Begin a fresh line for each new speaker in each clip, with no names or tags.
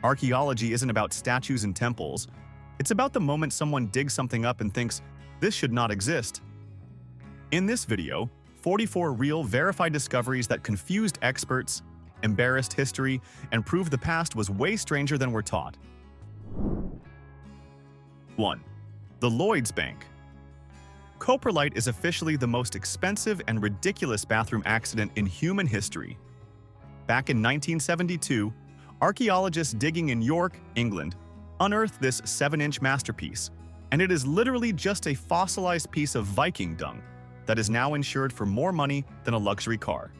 Archaeology isn't about statues and temples. It's about the moment someone digs something up and thinks, this should not exist. In this video, 44 real, verified discoveries that confused experts, embarrassed history, and proved the past was way stranger than we're taught. 1. The Lloyd's Bank. Coprolite is officially the most expensive and ridiculous bathroom accident in human history. Back in 1972, archaeologists digging in York, England, unearthed this 7-inch masterpiece, and it is literally just a fossilized piece of Viking dung that is now insured for more money than a luxury car.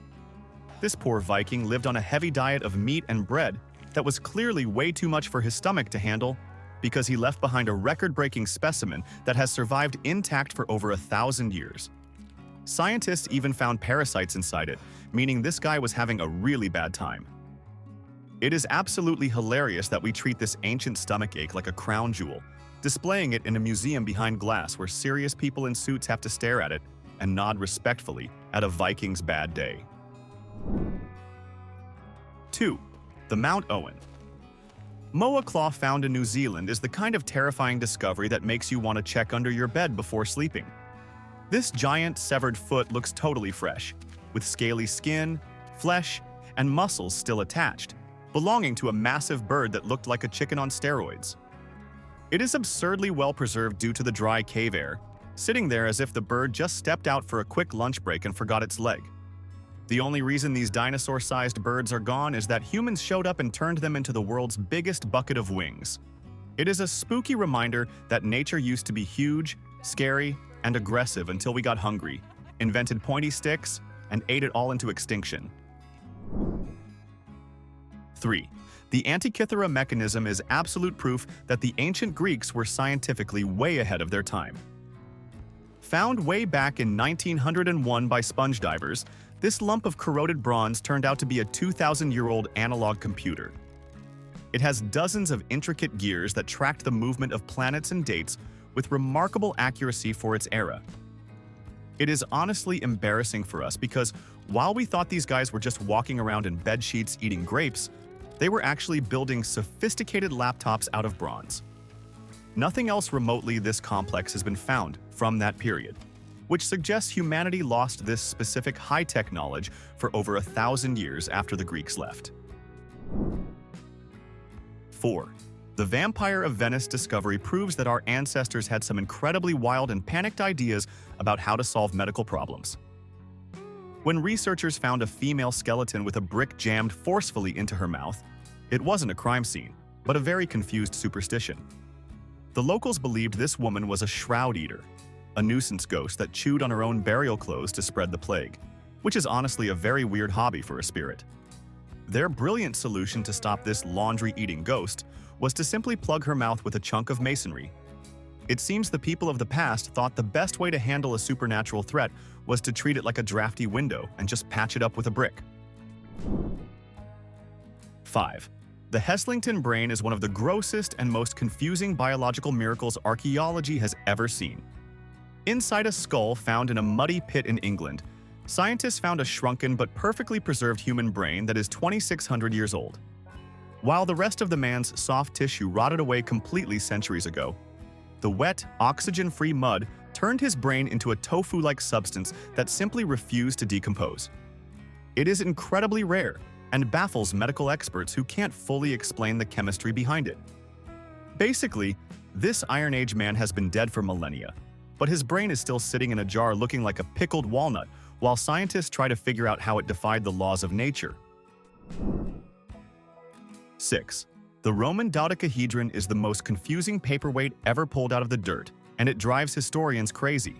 This poor Viking lived on a heavy diet of meat and bread that was clearly way too much for his stomach to handle because he left behind a record-breaking specimen that has survived intact for over 1,000 years. Scientists even found parasites inside it, meaning this guy was having a really bad time. It is absolutely hilarious that we treat this ancient stomachache like a crown jewel, displaying it in a museum behind glass where serious people in suits have to stare at it and nod respectfully at a Viking's bad day. 2. The Mount Owen. Moa claw found in New Zealand is the kind of terrifying discovery that makes you want to check under your bed before sleeping. This giant severed foot looks totally fresh, with scaly skin, flesh, and muscles still attached, belonging to a massive bird that looked like a chicken on steroids. It is absurdly well preserved due to the dry cave air, sitting there as if the bird just stepped out for a quick lunch break and forgot its leg. The only reason these dinosaur-sized birds are gone is that humans showed up and turned them into the world's biggest bucket of wings. It is a spooky reminder that nature used to be huge, scary, and aggressive until we got hungry, invented pointy sticks, and ate it all into extinction. 3. The Antikythera mechanism is absolute proof that the ancient Greeks were scientifically way ahead of their time. Found way back in 1901 by sponge divers, this lump of corroded bronze turned out to be a 2,000-year-old analog computer. It has dozens of intricate gears that tracked the movement of planets and dates with remarkable accuracy for its era. It is honestly embarrassing for us because while we thought these guys were just walking around in bed sheets eating grapes, they were actually building sophisticated laptops out of bronze. Nothing else remotely this complex has been found from that period, which suggests humanity lost this specific high-tech knowledge for over 1,000 years after the Greeks left. 4. The Vampire of Venice discovery proves that our ancestors had some incredibly wild and panicked ideas about how to solve medical problems. When researchers found a female skeleton with a brick jammed forcefully into her mouth, it wasn't a crime scene, but a very confused superstition. The locals believed this woman was a shroud eater, a nuisance ghost that chewed on her own burial clothes to spread the plague, which is honestly a very weird hobby for a spirit. Their brilliant solution to stop this laundry-eating ghost was to simply plug her mouth with a chunk of masonry. It seems the people of the past thought the best way to handle a supernatural threat was to treat it like a drafty window and just patch it up with a brick. 5. The Heslington brain is one of the grossest and most confusing biological miracles archaeology has ever seen. Inside a skull found in a muddy pit in England, scientists found a shrunken but perfectly preserved human brain that is 2,600 years old. While the rest of the man's soft tissue rotted away completely centuries ago, the wet, oxygen-free mud turned his brain into a tofu-like substance that simply refused to decompose. It is incredibly rare and baffles medical experts who can't fully explain the chemistry behind it. Basically, this Iron Age man has been dead for millennia, but his brain is still sitting in a jar looking like a pickled walnut while scientists try to figure out how it defied the laws of nature. 6. The Roman dodecahedron is the most confusing paperweight ever pulled out of the dirt, and it drives historians crazy.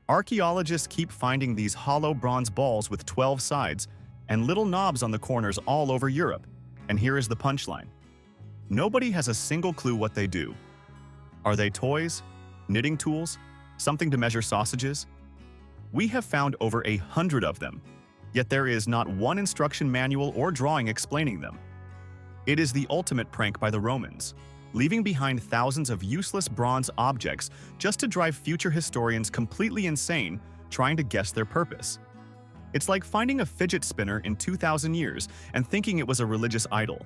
Archaeologists keep finding these hollow bronze balls with 12 sides and little knobs on the corners all over Europe, and here is the punchline. Nobody has a single clue what they do. Are they toys? Knitting tools? Something to measure sausages? We have found over 100 of them, yet there is not one instruction manual or drawing explaining them. It is the ultimate prank by the Romans, leaving behind thousands of useless bronze objects just to drive future historians completely insane trying to guess their purpose. It's like finding a fidget spinner in 2,000 years and thinking it was a religious idol.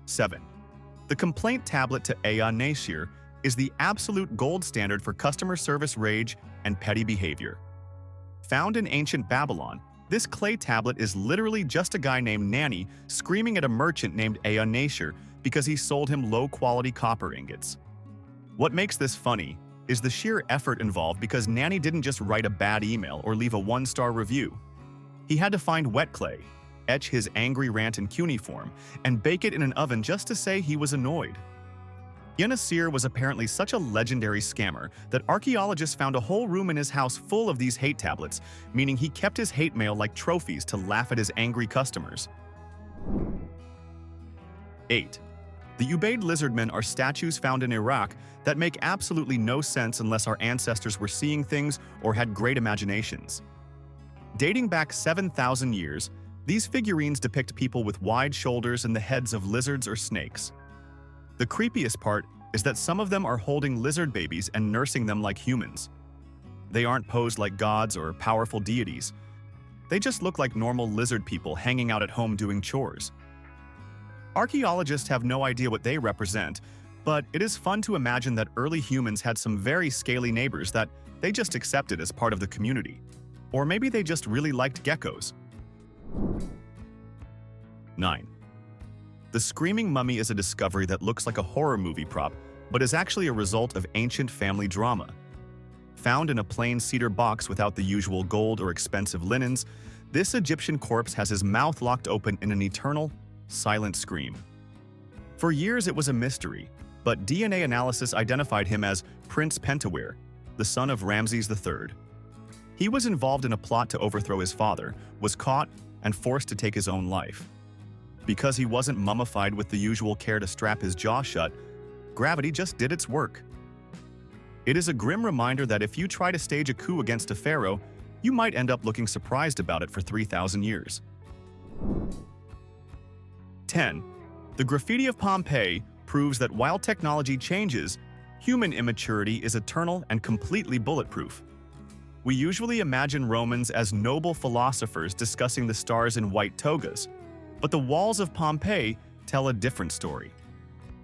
7. The complaint tablet to Ea Nasir is the absolute gold standard for customer service rage and petty behavior. Found in ancient Babylon, this clay tablet is literally just a guy named Nanny screaming at a merchant named Ea Nasir because he sold him low-quality copper ingots. What makes this funny is the sheer effort involved because Nanny didn't just write a bad email or leave a one-star review. He had to find wet clay, etch his angry rant in cuneiform, and bake it in an oven just to say he was annoyed. Nasir was apparently such a legendary scammer that archaeologists found a whole room in his house full of these hate tablets, meaning he kept his hate mail like trophies to laugh at his angry customers. 8. The Ubaid lizardmen are statues found in Iraq that make absolutely no sense unless our ancestors were seeing things or had great imaginations. Dating back 7,000 years, these figurines depict people with wide shoulders and the heads of lizards or snakes. The creepiest part is that some of them are holding lizard babies and nursing them like humans. They aren't posed like gods or powerful deities. They just look like normal lizard people hanging out at home doing chores. Archaeologists have no idea what they represent, but it is fun to imagine that early humans had some very scaly neighbors that they just accepted as part of the community. Or maybe they just really liked geckos. 9. The screaming mummy is a discovery that looks like a horror movie prop, but is actually a result of ancient family drama. Found in a plain cedar box without the usual gold or expensive linens, this Egyptian corpse has his mouth locked open in an eternal, silent scream. For years it was a mystery, but DNA analysis identified him as Prince Pentawere, the son of Ramses III. He was involved in a plot to overthrow his father, was caught, and forced to take his own life. Because he wasn't mummified with the usual care to strap his jaw shut, gravity just did its work. It is a grim reminder that if you try to stage a coup against a pharaoh, you might end up looking surprised about it for 3,000 years. 10. The graffiti of Pompeii proves that while technology changes, human immaturity is eternal and completely bulletproof. We usually imagine Romans as noble philosophers discussing the stars in white togas, but the walls of Pompeii tell a different story.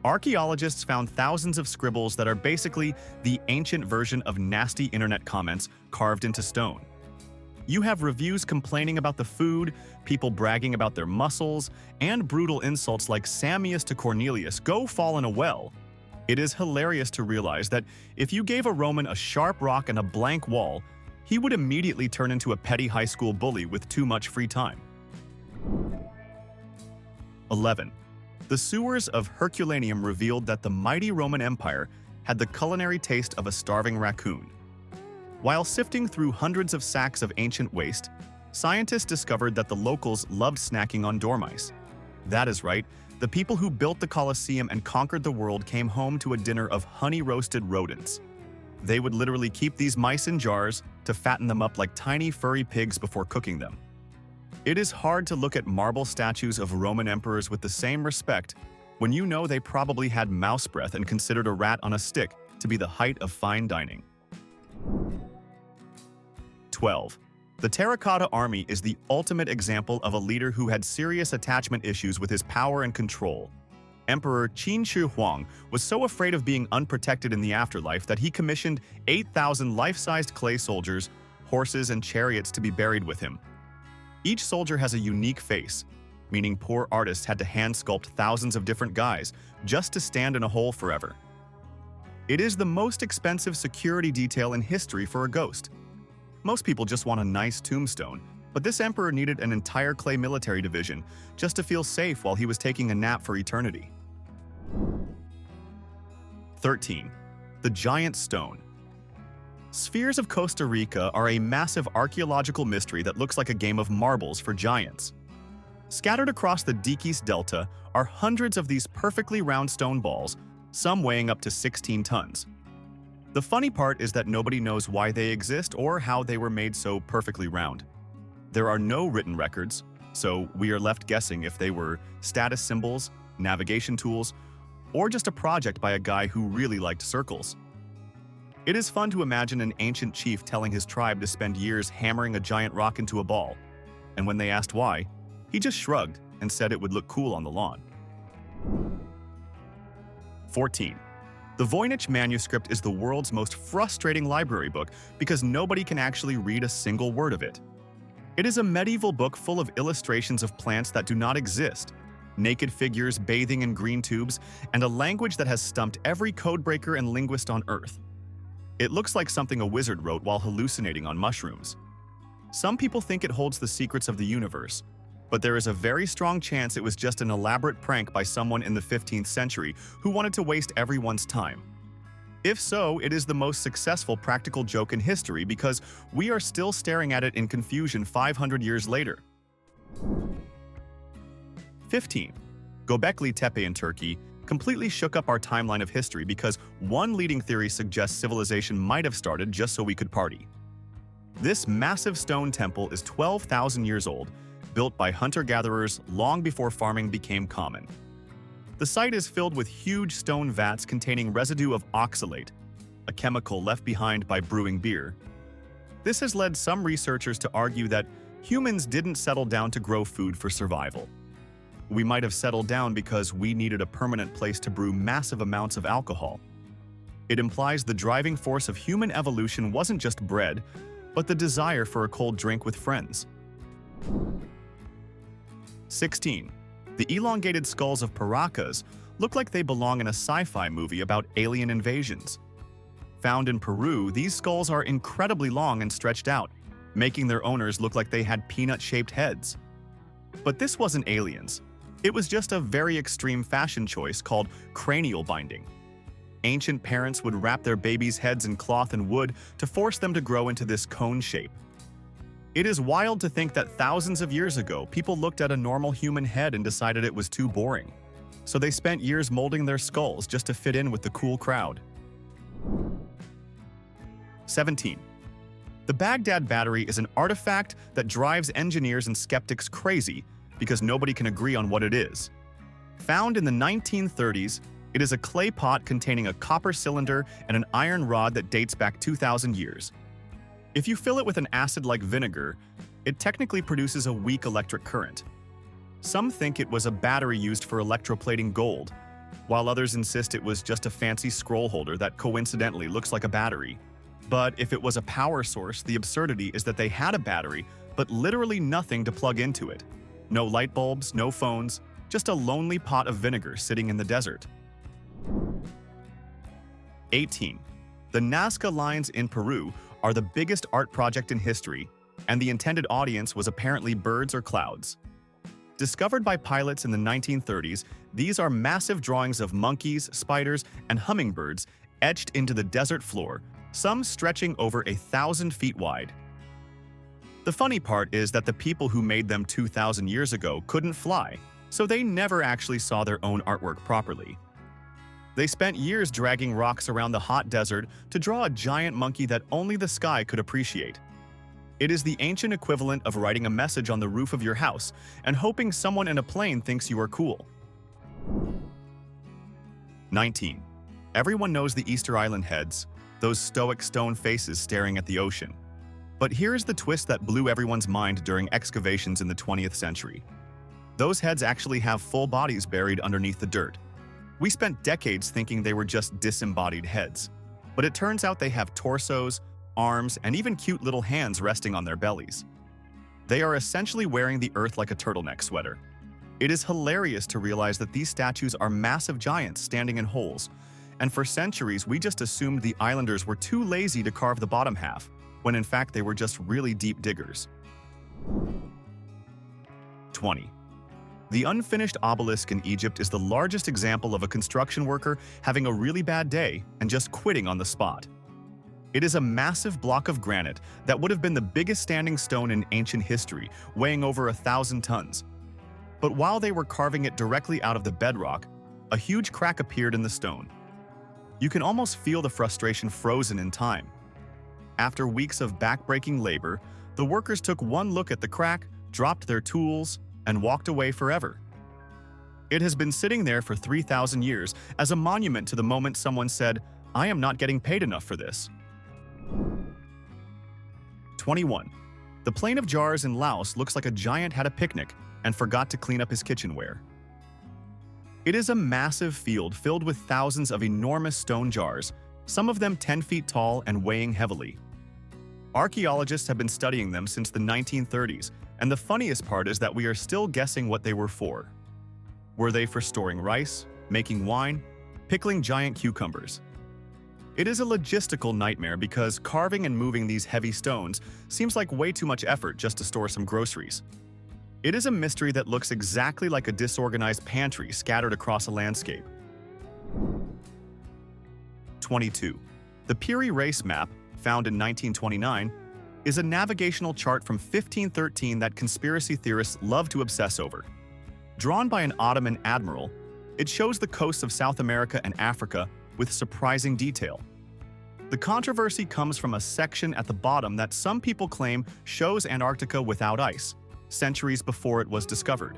Archaeologists found thousands of scribbles that are basically the ancient version of nasty internet comments carved into stone. You have reviews complaining about the food, people bragging about their muscles, and brutal insults like Samius to Cornelius, go fall in a well. It is hilarious to realize that if you gave a Roman a sharp rock and a blank wall, he would immediately turn into a petty high school bully with too much free time. 11. The sewers of Herculaneum revealed that the mighty Roman Empire had the culinary taste of a starving raccoon. While sifting through hundreds of sacks of ancient waste, scientists discovered that the locals loved snacking on dormice. That is right, the people who built the Colosseum and conquered the world came home to a dinner of honey-roasted rodents. They would literally keep these mice in jars to fatten them up like tiny furry pigs before cooking them. It is hard to look at marble statues of Roman emperors with the same respect when you know they probably had mouse breath and considered a rat on a stick to be the height of fine dining. 12. The terracotta army is the ultimate example of a leader who had serious attachment issues with his power and control. Emperor Qin Shi Huang was so afraid of being unprotected in the afterlife that he commissioned 8,000 life-sized clay soldiers, horses, and chariots to be buried with him. Each soldier has a unique face, meaning poor artists had to hand sculpt thousands of different guys just to stand in a hole forever. It is the most expensive security detail in history for a ghost. Most people just want a nice tombstone, but this emperor needed an entire clay military division just to feel safe while he was taking a nap for eternity. 13. The Giant Stone. Spheres of Costa Rica are a massive archaeological mystery that looks like a game of marbles for giants. Scattered across the Diquis Delta are hundreds of these perfectly round stone balls, some weighing up to 16 tons. The funny part is that nobody knows why they exist or how they were made so perfectly round. There are no written records, so we are left guessing if they were status symbols, navigation tools, or just a project by a guy who really liked circles. It is fun to imagine an ancient chief telling his tribe to spend years hammering a giant rock into a ball, and when they asked why, he just shrugged and said it would look cool on the lawn. 14. The Voynich manuscript is the world's most frustrating library book because nobody can actually read a single word of it. It is a medieval book full of illustrations of plants that do not exist, naked figures bathing in green tubes, and a language that has stumped every codebreaker and linguist on Earth. It looks like something a wizard wrote while hallucinating on mushrooms. Some people think it holds the secrets of the universe, but there is a very strong chance it was just an elaborate prank by someone in the 15th century who wanted to waste everyone's time. If so, it is the most successful practical joke in history because we are still staring at it in confusion 500 years later. 15. Göbekli Tepe in Turkey completely shook up our timeline of history because one leading theory suggests civilization might have started just so we could party. This massive stone temple is 12,000 years old, built by hunter-gatherers long before farming became common. The site is filled with huge stone vats containing residue of oxalate, a chemical left behind by brewing beer. This has led some researchers to argue that humans didn't settle down to grow food for survival. We might have settled down because we needed a permanent place to brew massive amounts of alcohol. It implies the driving force of human evolution wasn't just bread, but the desire for a cold drink with friends. 16. The elongated skulls of paracas look like they belong in a sci-fi movie about alien invasions. Found in Peru, these skulls are incredibly long and stretched out, making their owners look like they had peanut-shaped heads. But this wasn't aliens. It was just a very extreme fashion choice called cranial binding. Ancient parents would wrap their babies' heads in cloth and wood to force them to grow into this cone shape. It is wild to think that thousands of years ago, people looked at a normal human head and decided it was too boring. So they spent years molding their skulls just to fit in with the cool crowd. 17. The Baghdad Battery is an artifact that drives engineers and skeptics crazy because nobody can agree on what it is. Found in the 1930s, it is a clay pot containing a copper cylinder and an iron rod that dates back 2,000 years. If you fill it with an acid like vinegar, it technically produces a weak electric current. Some think it was a battery used for electroplating gold, while others insist it was just a fancy scroll holder that coincidentally looks like a battery. But if it was a power source, the absurdity is that they had a battery, but literally nothing to plug into it. No light bulbs, no phones, just a lonely pot of vinegar sitting in the desert. 18. The Nazca lines in Peru are the biggest art project in history, and the intended audience was apparently birds or clouds. Discovered by pilots in the 1930s, these are massive drawings of monkeys, spiders, and hummingbirds etched into the desert floor, some stretching over 1,000 feet wide. The funny part is that the people who made them 2,000 years ago couldn't fly, so they never actually saw their own artwork properly. They spent years dragging rocks around the hot desert to draw a giant monkey that only the sky could appreciate. It is the ancient equivalent of writing a message on the roof of your house and hoping someone in a plane thinks you are cool. 19. Everyone knows the Easter Island heads, those stoic stone faces staring at the ocean. But here is the twist that blew everyone's mind during excavations in the 20th century. Those heads actually have full bodies buried underneath the dirt. We spent decades thinking they were just disembodied heads, but it turns out they have torsos, arms, and even cute little hands resting on their bellies. They are essentially wearing the earth like a turtleneck sweater. It is hilarious to realize that these statues are massive giants standing in holes, and for centuries we just assumed the islanders were too lazy to carve the bottom half, when in fact they were just really deep diggers. 20. The unfinished obelisk in Egypt is the largest example of a construction worker having a really bad day and just quitting on the spot. It is a massive block of granite that would have been the biggest standing stone in ancient history, weighing over 1,000 tons. But while they were carving it directly out of the bedrock, a huge crack appeared in the stone. You can almost feel the frustration frozen in time. After weeks of back-breaking labor, the workers took one look at the crack, dropped their tools, and walked away forever. It has been sitting there for 3,000 years as a monument to the moment someone said, "I am not getting paid enough for this." 21. The plain of jars in Laos looks like a giant had a picnic and forgot to clean up his kitchenware. It is a massive field filled with thousands of enormous stone jars, some of them 10 feet tall and weighing heavily. Archaeologists have been studying them since the 1930s, and the funniest part is that we are still guessing what they were for. Were they for storing rice, making wine, pickling giant cucumbers? It is a logistical nightmare because carving and moving these heavy stones seems like way too much effort just to store some groceries. It is a mystery that looks exactly like a disorganized pantry scattered across a landscape. 22. The Piri race map, found in 1929, is a navigational chart from 1513 that conspiracy theorists love to obsess over. Drawn by an Ottoman admiral, it shows the coasts of South America and Africa with surprising detail. The controversy comes from a section at the bottom that some people claim shows Antarctica without ice, centuries before it was discovered.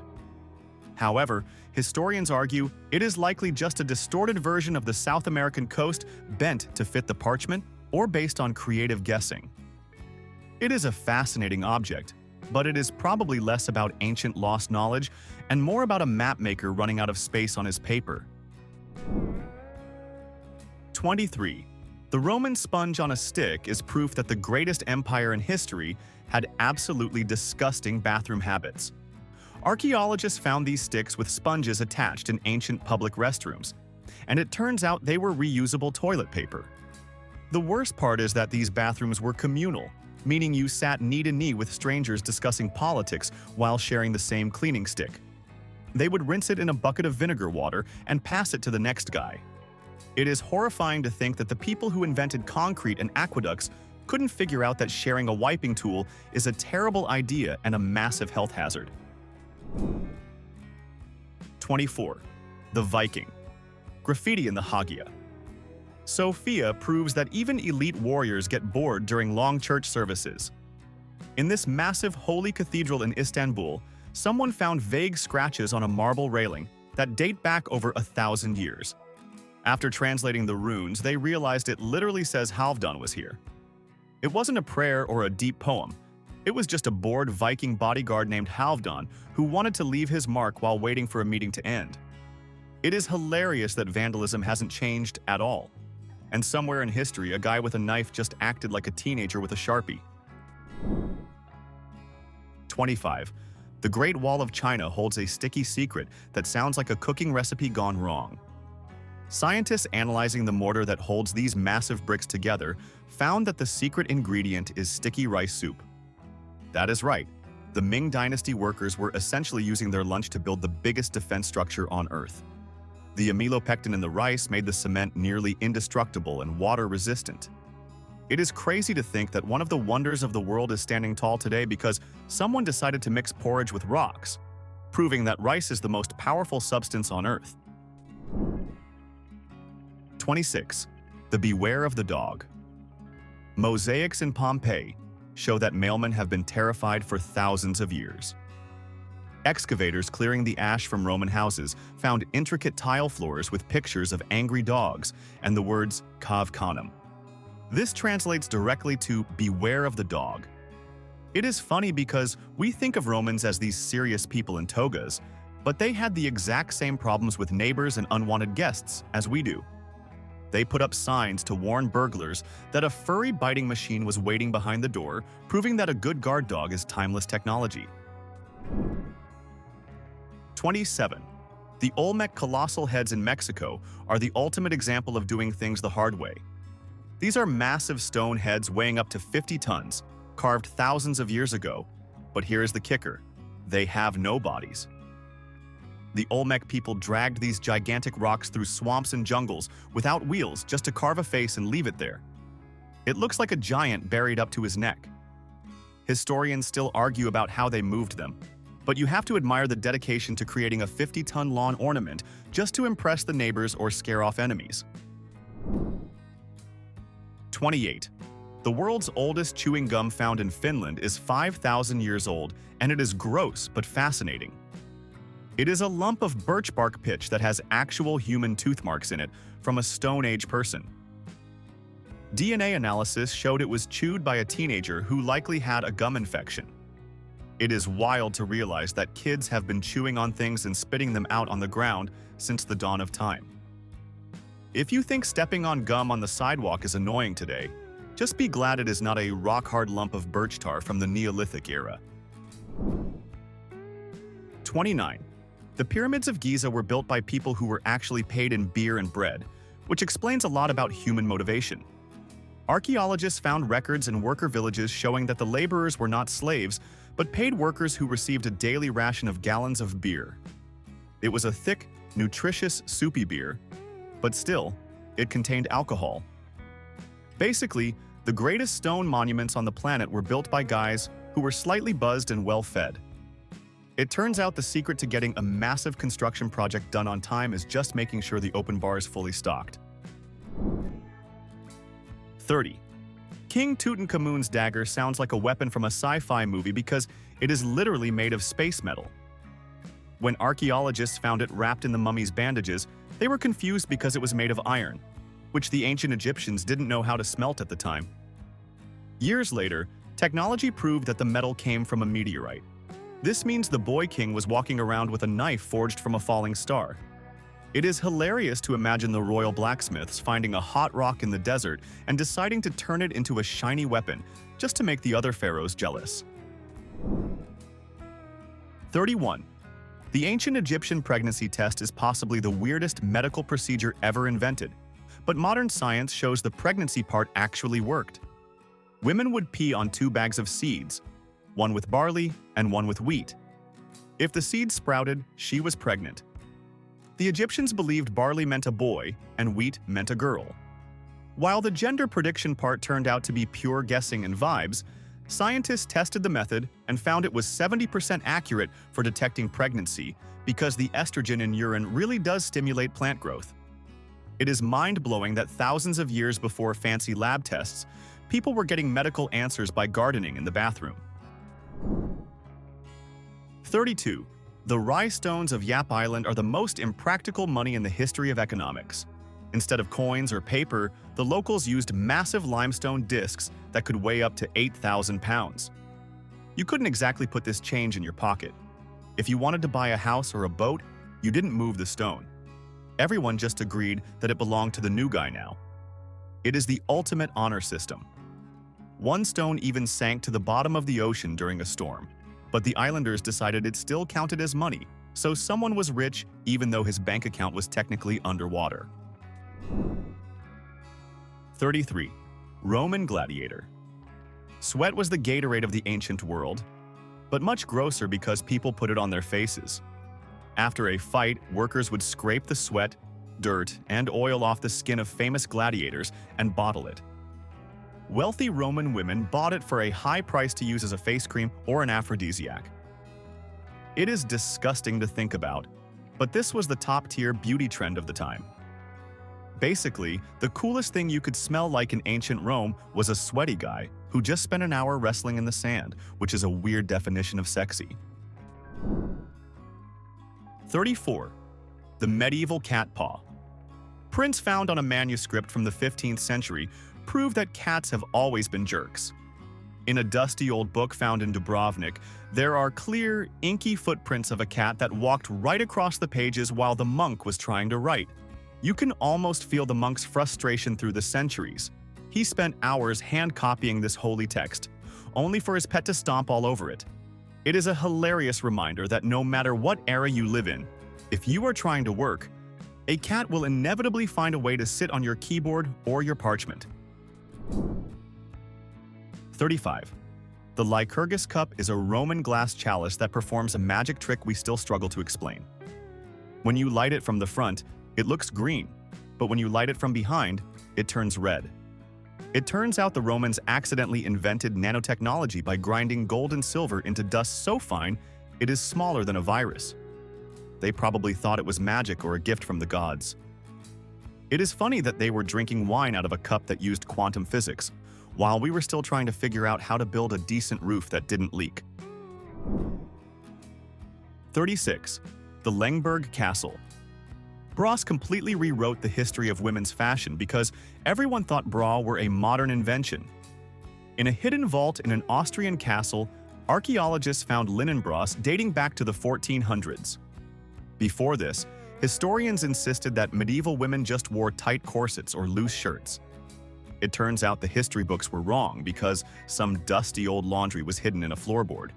However, historians argue it is likely just a distorted version of the South American coast bent to fit the parchment or based on creative guessing. It is a fascinating object, but it is probably less about ancient lost knowledge and more about a mapmaker running out of space on his paper. 23. The Roman sponge on a stick is proof that the greatest empire in history had absolutely disgusting bathroom habits. Archaeologists found these sticks with sponges attached in ancient public restrooms, and it turns out they were reusable toilet paper. The worst part is that these bathrooms were communal, meaning you sat knee to knee with strangers discussing politics while sharing the same cleaning stick. They would rinse it in a bucket of vinegar water and pass it to the next guy. It is horrifying to think that the people who invented concrete and aqueducts couldn't figure out that sharing a wiping tool is a terrible idea and a massive health hazard. 24. The Viking. Graffiti in the Hagia. Sophia proves that even elite warriors get bored during long church services. In this massive holy cathedral in Istanbul, someone found vague scratches on a marble railing that date back over 1,000 years. After translating the runes, they realized it literally says Halfdan was here. It wasn't a prayer or a deep poem. It was just a bored Viking bodyguard named Halfdan who wanted to leave his mark while waiting for a meeting to end. It is hilarious that vandalism hasn't changed at all. And somewhere in history, a guy with a knife just acted like a teenager with a Sharpie. 25. The Great Wall of China holds a sticky secret that sounds like a cooking recipe gone wrong. Scientists analyzing the mortar that holds these massive bricks together found that the secret ingredient is sticky rice soup. That is right. The Ming Dynasty workers were essentially using their lunch to build the biggest defense structure on Earth. The amylopectin in the rice made the cement nearly indestructible and water-resistant. It is crazy to think that one of the wonders of the world is standing tall today because someone decided to mix porridge with rocks, proving that rice is the most powerful substance on Earth. 26. The Beware of the Dog. Mosaics in Pompeii show that mailmen have been terrified for thousands of years. Excavators clearing the ash from Roman houses found intricate tile floors with pictures of angry dogs and the words Cav Canem. This translates directly to beware of the dog. It is funny because we think of Romans as these serious people in togas, but they had the exact same problems with neighbors and unwanted guests as we do. They put up signs to warn burglars that a furry biting machine was waiting behind the door, proving that a good guard dog is timeless technology. 27. The Olmec colossal heads in Mexico are the ultimate example of doing things the hard way. These are massive stone heads weighing up to 50 tons, carved thousands of years ago. But here is the kicker: they have no bodies. The Olmec people dragged these gigantic rocks through swamps and jungles without wheels just to carve a face and leave it there. It looks like a giant buried up to his neck. Historians still argue about how they moved them, but you have to admire the dedication to creating a 50-ton lawn ornament just to impress the neighbors or scare off enemies. 28. The world's oldest chewing gum found in Finland is 5,000 years old, and it is gross but fascinating. It is a lump of birch bark pitch that has actual human tooth marks in it from a Stone Age person. DNA analysis showed it was chewed by a teenager who likely had a gum infection. It is wild to realize that kids have been chewing on things and spitting them out on the ground since the dawn of time. If you think stepping on gum on the sidewalk is annoying today, just be glad it is not a rock-hard lump of birch tar from the Neolithic era. 29. The pyramids of Giza were built by people who were actually paid in beer and bread, which explains a lot about human motivation. Archaeologists found records in worker villages showing that the laborers were not slaves, but paid workers who received a daily ration of gallons of beer. It was a thick, nutritious, soupy beer, but still, it contained alcohol. Basically, the greatest stone monuments on the planet were built by guys who were slightly buzzed and well-fed. It turns out the secret to getting a massive construction project done on time is just making sure the open bar is fully stocked. 30. King Tutankhamun's dagger sounds like a weapon from a sci-fi movie because it is literally made of space metal. When archaeologists found it wrapped in the mummy's bandages, they were confused because it was made of iron, which the ancient Egyptians didn't know how to smelt at the time. Years later, technology proved that the metal came from a meteorite. This means the boy king was walking around with a knife forged from a falling star. It is hilarious to imagine the royal blacksmiths finding a hot rock in the desert and deciding to turn it into a shiny weapon just to make the other pharaohs jealous. 31. The ancient Egyptian pregnancy test is possibly the weirdest medical procedure ever invented, but modern science shows the pregnancy part actually worked. Women would pee on 2 bags of seeds, one with barley and one with wheat. If the seeds sprouted, she was pregnant. The Egyptians believed barley meant a boy and wheat meant a girl. While the gender prediction part turned out to be pure guessing and vibes, scientists tested the method and found it was 70% accurate for detecting pregnancy because the estrogen in urine really does stimulate plant growth. It is mind-blowing that thousands of years before fancy lab tests, people were getting medical answers by gardening in the bathroom. 32. The rye stones of Yap Island are the most impractical money in the history of economics. Instead of coins or paper, the locals used massive limestone discs that could weigh up to 8,000 pounds. You couldn't exactly put this change in your pocket. If you wanted to buy a house or a boat, you didn't move the stone. Everyone just agreed that it belonged to the new guy now. It is the ultimate honor system. One stone even sank to the bottom of the ocean during a storm, but the islanders decided it still counted as money, so someone was rich even though his bank account was technically underwater. 33. Roman Gladiator. Sweat was the Gatorade of the ancient world, but much grosser because people put it on their faces. After a fight, workers would scrape the sweat, dirt, and oil off the skin of famous gladiators and bottle it. Wealthy Roman women bought it for a high price to use as a face cream or an aphrodisiac. It is disgusting to think about, but this was the top-tier beauty trend of the time. Basically, the coolest thing you could smell like in ancient Rome was a sweaty guy who just spent an hour wrestling in the sand, which is a weird definition of sexy. 34. The medieval cat paw. Prints found on a manuscript from the 15th century prove that cats have always been jerks. In a dusty old book found in Dubrovnik, there are clear, inky footprints of a cat that walked right across the pages while the monk was trying to write. You can almost feel the monk's frustration through the centuries. He spent hours hand-copying this holy text, only for his pet to stomp all over it. It is a hilarious reminder that no matter what era you live in, if you are trying to work, a cat will inevitably find a way to sit on your keyboard or your parchment. 35. The Lycurgus cup is a Roman glass chalice that performs a magic trick we still struggle to explain. When you light it from the front, it looks green, but when you light it from behind, it turns red. It turns out the Romans accidentally invented nanotechnology by grinding gold and silver into dust so fine it is smaller than a virus. They probably thought it was magic or a gift from the gods. It is funny that they were drinking wine out of a cup that used quantum physics, while we were still trying to figure out how to build a decent roof that didn't leak. 36. The Lengberg Castle. Bras completely rewrote the history of women's fashion because everyone thought bra were a modern invention. In a hidden vault in an Austrian castle, Archaeologists found linen bras dating back to the 1400s. Before this, historians insisted that medieval women just wore tight corsets or loose shirts. It turns out the history books were wrong because some dusty old laundry was hidden in a floorboard.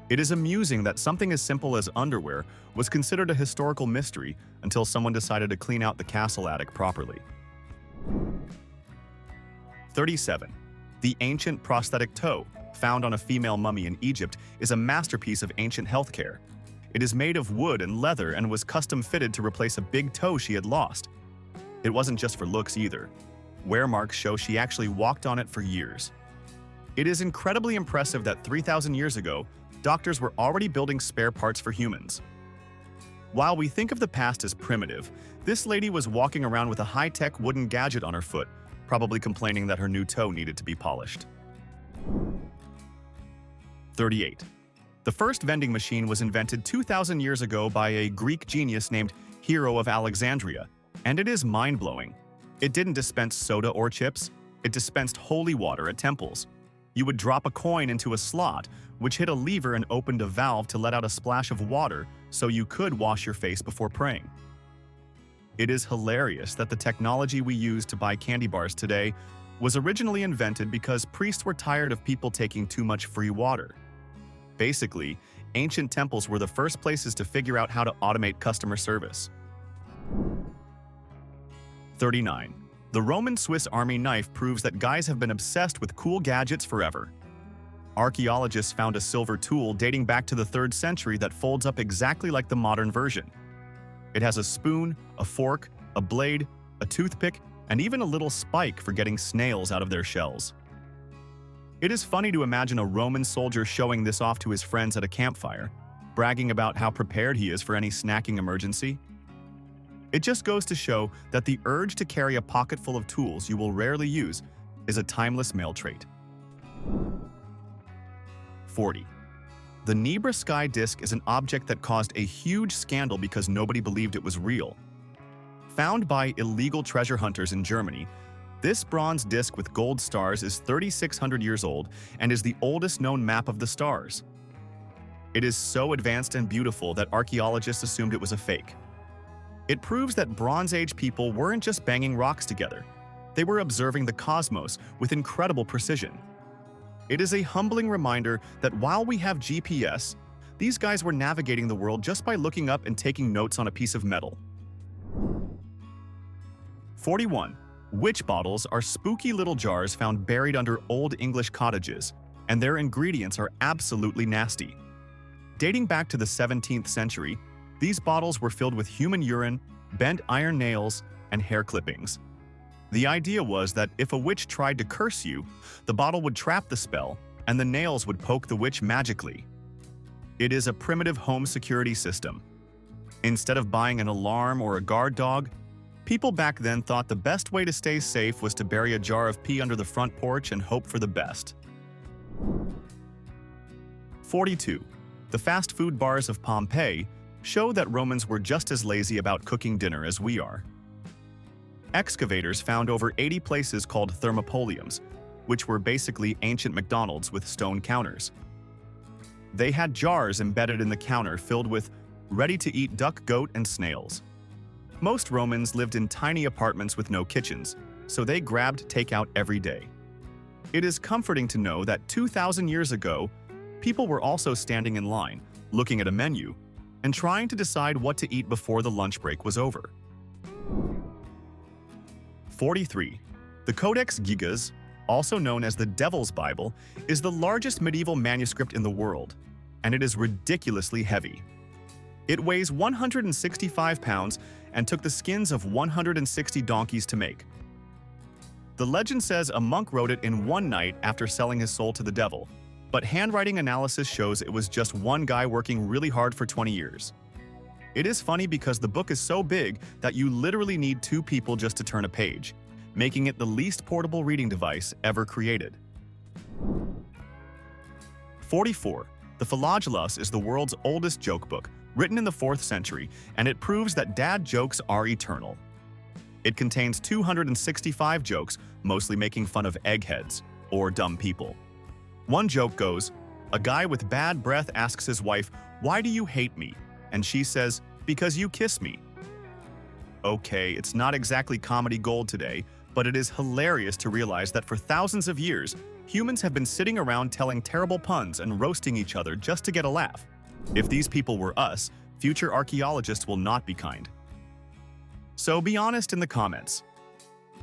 It is amusing that something as simple as underwear was considered a historical mystery until someone decided to clean out the castle attic properly. 37. The ancient prosthetic toe, found on a female mummy in Egypt, is a masterpiece of ancient healthcare. It is made of wood and leather and was custom fitted to replace a big toe she had lost. It wasn't just for looks either. Wear marks show she actually walked on it for years. It is incredibly impressive that 3,000 years ago, doctors were already building spare parts for humans. While we think of the past as primitive, this lady was walking around with a high-tech wooden gadget on her foot, probably complaining that her new toe needed to be polished. 38. The first vending machine was invented 2,000 years ago by a Greek genius named Hero of Alexandria, and it is mind-blowing. It didn't dispense soda or chips, it dispensed holy water at temples. You would drop a coin into a slot, which hit a lever and opened a valve to let out a splash of water so you could wash your face before praying. It is hilarious that the technology we use to buy candy bars today was originally invented because priests were tired of people taking too much free water. Basically, ancient temples were the first places to figure out how to automate customer service. 39. The Roman Swiss Army knife proves that guys have been obsessed with cool gadgets forever. Archaeologists found a silver tool dating back to the 3rd century that folds up exactly like the modern version. It has a spoon, a fork, a blade, a toothpick, and even a little spike for getting snails out of their shells. It is funny to imagine a Roman soldier showing this off to his friends at a campfire, bragging about how prepared he is for any snacking emergency. It just goes to show that the urge to carry a pocket full of tools you will rarely use is a timeless male trait. 40. The Nebra sky disk is an object that caused a huge scandal because nobody believed it was real. Found by illegal treasure hunters in Germany, this bronze disk with gold stars is 3,600 years old and is the oldest known map of the stars. It is so advanced and beautiful that archaeologists assumed it was a fake. It proves that Bronze Age people weren't just banging rocks together. They were observing the cosmos with incredible precision. It is a humbling reminder that while we have GPS, these guys were navigating the world just by looking up and taking notes on a piece of metal. 41. Witch bottles are spooky little jars found buried under Old English cottages, and their ingredients are absolutely nasty. Dating back to the 17th century, these bottles were filled with human urine, bent iron nails, and hair clippings. The idea was that if a witch tried to curse you, the bottle would trap the spell, and the nails would poke the witch magically. It is a primitive home security system. Instead of buying an alarm or a guard dog, people back then thought the best way to stay safe was to bury a jar of pee under the front porch and hope for the best. 42. The fast food bars of Pompeii show that Romans were just as lazy about cooking dinner as we are. Excavators found over 80 places called thermopoliums, which were basically ancient McDonald's with stone counters. They had jars embedded in the counter filled with ready-to-eat duck, goat, and snails. Most Romans lived in tiny apartments with no kitchens, so they grabbed takeout every day. It is comforting to know that 2,000 years ago, people were also standing in line, looking at a menu, and trying to decide what to eat before the lunch break was over. 43. The Codex Gigas, also known as the Devil's Bible, is the largest medieval manuscript in the world, and it is ridiculously heavy. It weighs 165 pounds and took the skins of 160 donkeys to make. The legend says a monk wrote it in one night after selling his soul to the devil, but handwriting analysis shows it was just one guy working really hard for 20 years. It is funny because the book is so big that you literally need 2 people just to turn a page, making it the least portable reading device ever created. 44. The Philogellus is the world's oldest joke book, written in the 4th century, and it proves that dad jokes are eternal. It contains 265 jokes, mostly making fun of eggheads, or dumb people. One joke goes, A guy with bad breath asks his wife, "Why do you hate me?" And she says, "Because you kiss me." Okay, it's not exactly comedy gold today, but it is hilarious to realize that for thousands of years, humans have been sitting around telling terrible puns and roasting each other just to get a laugh. If these people were us, future archaeologists will not be kind. So be honest in the comments.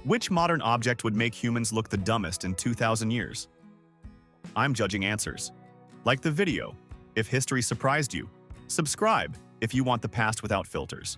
Which modern object would make humans look the dumbest in 2,000 years? I'm judging answers. Like the video if history surprised you. Subscribe if you want the past without filters.